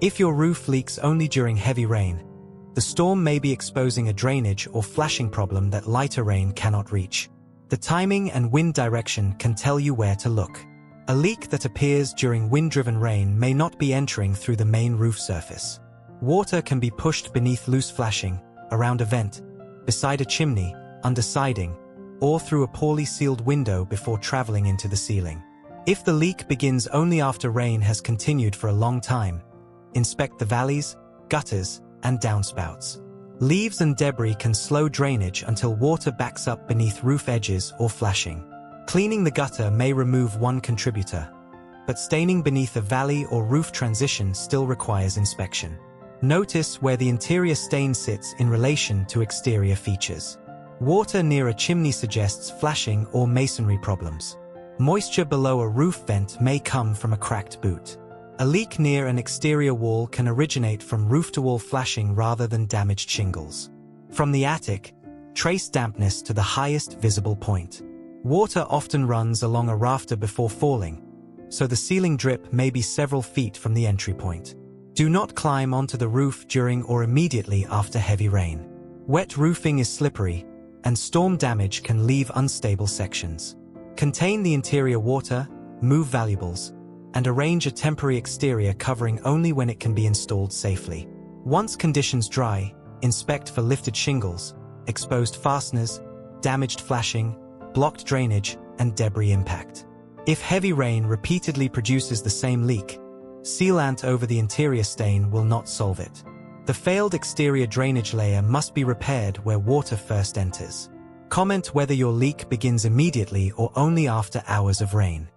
If your roof leaks only during heavy rain, the storm may be exposing a drainage or flashing problem that lighter rain cannot reach. The timing and wind direction can tell you where to look. A leak that appears during wind-driven rain may not be entering through the main roof surface. Water can be pushed beneath loose flashing, around a vent, beside a chimney, under siding, or through a poorly sealed window before traveling into the ceiling. If the leak begins only after rain has continued for a long time, inspect the valleys, gutters, and downspouts. Leaves and debris can slow drainage until water backs up beneath roof edges or flashing. Cleaning the gutter may remove one contributor, but staining beneath a valley or roof transition still requires inspection. Notice where the interior stain sits in relation to exterior features. Water near a chimney suggests flashing or masonry problems. Moisture below a roof vent may come from a cracked boot. A leak near an exterior wall can originate from roof-to-wall flashing rather than damaged shingles. From the attic, trace dampness to the highest visible point. Water often runs along a rafter before falling, so the ceiling drip may be several feet from the entry point. Do not climb onto the roof during or immediately after heavy rain. Wet roofing is slippery, and storm damage can leave unstable sections. Contain the interior water, move valuables, and arrange a temporary exterior covering only when it can be installed safely. Once conditions dry, inspect for lifted shingles, exposed fasteners, damaged flashing, blocked drainage, and debris impact. If heavy rain repeatedly produces the same leak, sealant over the interior stain will not solve it. The failed exterior drainage layer must be repaired where water first enters. Comment whether your leak begins immediately or only after hours of rain.